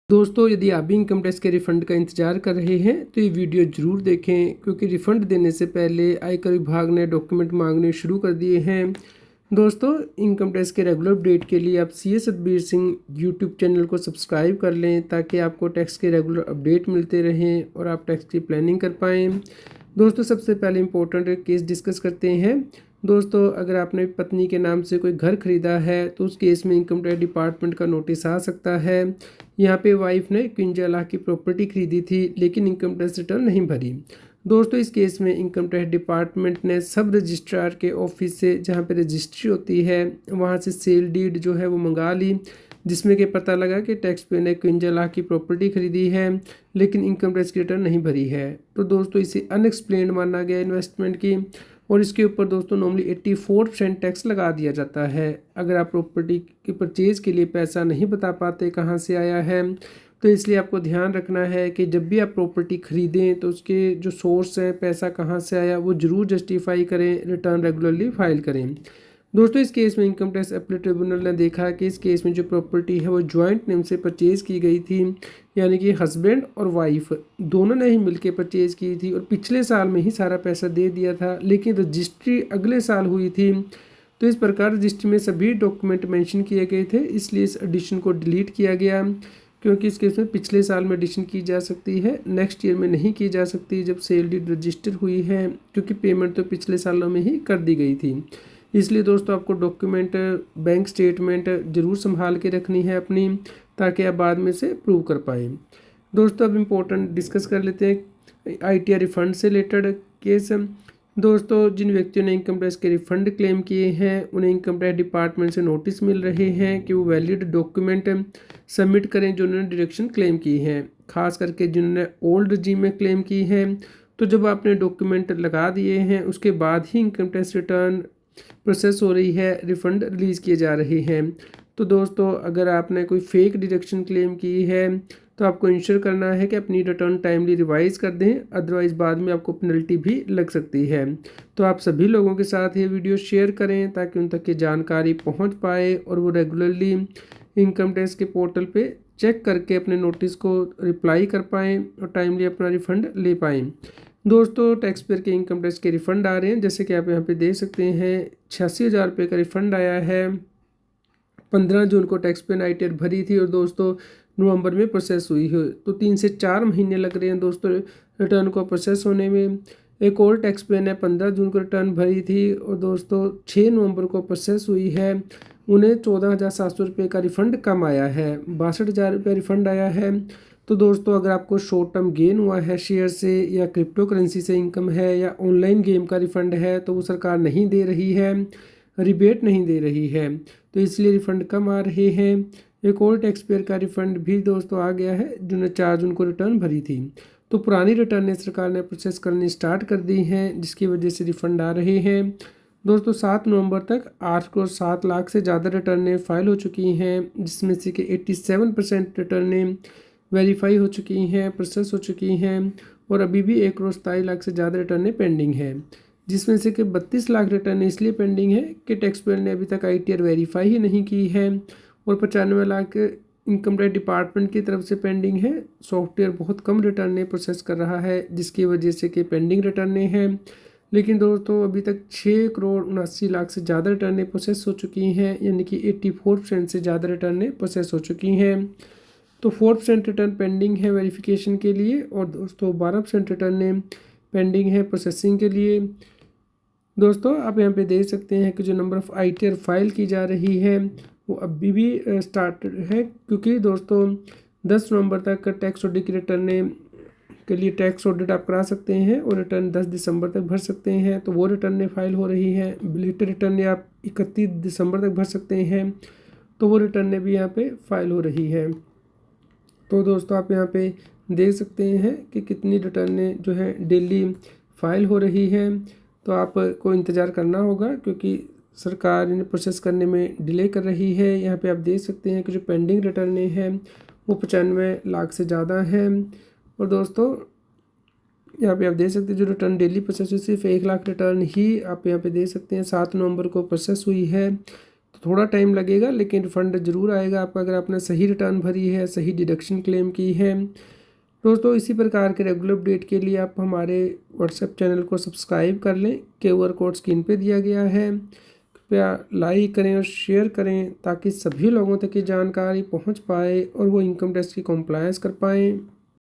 दोस्तों, यदि आप भी इनकम टैक्स के रिफ़ंड का इंतज़ार कर रहे हैं तो ये वीडियो ज़रूर देखें, क्योंकि रिफ़ंड देने से पहले आयकर विभाग ने डॉक्यूमेंट मांगने शुरू कर दिए हैं। दोस्तों, इनकम टैक्स के रेगुलर अपडेट के लिए आप C S Satbir Singh YouTube channel को सब्सक्राइब कर लें, ताकि आपको टैक्स के रेगुलर अपडेट मिलते रहें और आप टैक्स की प्लानिंग कर पाएँ। दोस्तों, सबसे पहले इम्पोर्टेंट केस डिस्कस करते हैं। दोस्तों, अगर आपने पत्नी के नाम से कोई घर खरीदा है तो उस केस में इनकम टैक्स डिपार्टमेंट का नोटिस आ सकता है। यहाँ पे वाइफ ने 51 लाख की प्रॉपर्टी खरीदी थी, लेकिन इनकम टैक्स रिटर्न नहीं भरी। दोस्तों, इस केस में इनकम टैक्स डिपार्टमेंट ने सब रजिस्ट्रार के ऑफिस से, जहाँ पे रजिस्ट्री होती है, वहाँ से सेल डीड जो है वो मंगा ली, जिसमें कि पता लगा कि टैक्स पेयर ने 51 लाख की प्रॉपर्टी खरीदी है, लेकिन इनकम टैक्स की रिटर्न नहीं भरी है। तो दोस्तों, इसे अनएक्सप्लेन्ड माना गया इन्वेस्टमेंट की, और इसके ऊपर दोस्तों नॉर्मली 84% टैक्स लगा दिया जाता है। अगर आप प्रॉपर्टी की परचेज़ के लिए पैसा नहीं बता पाते कहाँ से आया है, तो इसलिए आपको ध्यान रखना है कि जब भी आप प्रॉपर्टी खरीदें तो उसके जो सोर्स हैं, पैसा कहाँ से आया, वो ज़रूर जस्टिफाई करें, रिटर्न रेगुलरली फाइल करें। दोस्तों, इस केस में इनकम टैक्स अपील ट्रिब्यूनल ने देखा कि इस केस में जो प्रॉपर्टी है वो जॉइंट नेम से परचेज़ की गई थी, यानी कि हस्बैंड और वाइफ दोनों ने ही मिलकर परचेज़ की थी, और पिछले साल में ही सारा पैसा दे दिया था, लेकिन रजिस्ट्री अगले साल हुई थी। तो इस प्रकार रजिस्ट्री में सभी डॉक्यूमेंट मेंशन किए गए थे, इसलिए इस एडिशन को डिलीट किया गया, क्योंकि इस केस में पिछले साल में एडिशन की जा सकती है, नेक्स्ट ईयर में नहीं की जा सकती जब सेल डीड रजिस्टर हुई है, क्योंकि पेमेंट तो पिछले सालों में ही कर दी गई थी। इसलिए दोस्तों, आपको डॉक्यूमेंट, बैंक स्टेटमेंट ज़रूर संभाल के रखनी है अपनी, ताकि आप बाद में से प्रूव कर पाएँ। दोस्तों, अब इम्पोर्टेंट डिस्कस कर लेते हैं ITR रिफ़ंड से रिलेटेड केस। दोस्तों, जिन व्यक्तियों ने इनकम टैक्स के रिफ़ंड क्लेम किए हैं, उन्हें इनकम टैक्स डिपार्टमेंट से नोटिस मिल रहे हैं कि वो वैलिड डॉक्यूमेंट सबमिट करें जो उन्होंने डिडक्शन क्लेम की है, खास करके जिन्होंने ओल्ड रजीम में क्लेम की है। तो जब आपने डॉक्यूमेंट लगा दिए हैं, उसके बाद ही इनकम टैक्स रिटर्न प्रोसेस हो रही है, रिफ़ंड रिलीज़ किए जा रहे हैं। तो दोस्तों, अगर आपने कोई फेक डिडक्शन क्लेम की है तो आपको इंश्योर करना है कि अपनी रिटर्न टाइमली रिवाइज़ कर दें, अदरवाइज़ बाद में आपको पेनल्टी भी लग सकती है। तो आप सभी लोगों के साथ ये वीडियो शेयर करें, ताकि उन तक ये जानकारी पहुंच पाए और वो रेगुलरली इनकम टैक्स के पोर्टल पे चेक करके अपने नोटिस को रिप्लाई कर पाएँ और टाइमली अपना रिफ़ंड ले पाएँ। दोस्तों, टैक्स पेयर के इनकम टैक्स के रिफ़ंड आ रहे हैं, जैसे कि आप यहाँ पे देख सकते हैं 86,000 रुपये का रिफ़ंड आया है। 15 जून को टैक्स पेयर ने ITR भरी थी और दोस्तों नवंबर में प्रोसेस हुई है, तो 3 से 4 महीने लग रहे हैं दोस्तों रिटर्न को प्रोसेस होने में। एक और टैक्स पेयर ने 15 जून को रिटर्न भरी थी और दोस्तों 6 नवंबर को प्रोसेस हुई है। उन्हें 14,700 रुपये का रिफ़ंड कम आया है, 62,000 रुपये रिफ़ंड आया है। तो दोस्तों, अगर आपको शॉर्ट टर्म गेन हुआ है शेयर से, या क्रिप्टो करेंसी से इनकम है, या ऑनलाइन गेम का रिफ़ंड है, तो वो सरकार नहीं दे रही है, रिबेट नहीं दे रही है, तो इसलिए रिफ़ंड कम आ रहे हैं। एक और टैक्स पेयर का रिफ़ंड भी दोस्तों आ गया है, जिन्होंने 4 जून को रिटर्न भरी थी। तो पुरानी रिटर्नें सरकार ने प्रोसेस करनी स्टार्ट कर दी हैं, जिसकी वजह से रिफ़ंड आ रहे हैं। दोस्तों, 7 नवंबर तक 8 करोड़ 7 लाख से ज़्यादा रिटर्नें फाइल हो चुकी हैं, जिसमें से कि 87% रिटर्नें वेरीफाई हो चुकी हैं, प्रोसेस हो चुकी हैं, और अभी भी 1 करोड़ 27 लाख से ज़्यादा रिटर्नें पेंडिंग है, जिसमें से कि 32 लाख रिटर्न इसलिए पेंडिंग है कि टैक्स पेयर ने अभी तक ITR वेरीफाई ही नहीं की है, और 95 लाख इनकम टैक्स डिपार्टमेंट की तरफ से पेंडिंग है। सॉफ्टवेयर बहुत कम रिटर्नें प्रोसेस कर रहा है, जिसकी वजह से कि पेंडिंग रिटर्नें हैं। लेकिन दोस्तों, अभी तक 6 करोड़ 79 लाख से ज़्यादा रिटर्नें प्रोसेस हो चुकी हैं, यानी कि 84% से ज़्यादा रिटर्नें प्रोसेस हो चुकी हैं। तो 4% रिटर्न पेंडिंग है वेरिफिकेशन के लिए, और दोस्तों 12% रिटर्नें पेंडिंग है प्रोसेसिंग के लिए। दोस्तों, आप यहाँ पे देख सकते हैं कि जो नंबर ऑफ़ ITR फाइल की जा रही है वो अभी भी स्टार्ट है, क्योंकि दोस्तों 10 नवंबर तक टैक्स ऑडिट की रिटर्नें के लिए टैक्स ऑडिट आप करा सकते हैं, और रिटर्न 10 दिसंबर तक भर सकते हैं, तो वो रिटर्नें फाइल हो रही हैं। बिलेटेड रिटर्न आप 31 दिसंबर तक भर सकते हैं, तो वो रिटर्नें भी यहाँ पे फाइल हो रही है। तो दोस्तों, आप यहाँ पे देख सकते हैं कि कितनी रिटर्नें जो है डेली फाइल हो रही है। तो आपको इंतज़ार करना होगा, क्योंकि सरकार इन्हें प्रोसेस करने में डिले कर रही है। यहाँ पे आप देख सकते हैं कि जो पेंडिंग रिटर्नें हैं वो 95 लाख से ज़्यादा हैं। और दोस्तों, यहाँ पे आप देख सकते हैं जो रिटर्न डेली प्रोसेस हुई, सिर्फ 1 लाख रिटर्न ही आप यहाँ पे देख सकते हैं 7 नवंबर को प्रोसेस हुई है। तो थोड़ा टाइम लगेगा, लेकिन रिफ़ंड ज़रूर आएगा आपका अगर आपने सही रिटर्न भरी है, सही डिडक्शन क्लेम की है। दोस्तों इसी प्रकार के रेगुलर अपडेट के लिए आप हमारे व्हाट्सएप चैनल को सब्सक्राइब कर लें। QR कोड स्क्रीन पे दिया गया है, कृपया लाइक करें और शेयर करें ताकि सभी लोगों तक ये जानकारी पहुंच पाए और वो इनकम टैक्स की कंप्लायंस कर पाएँ।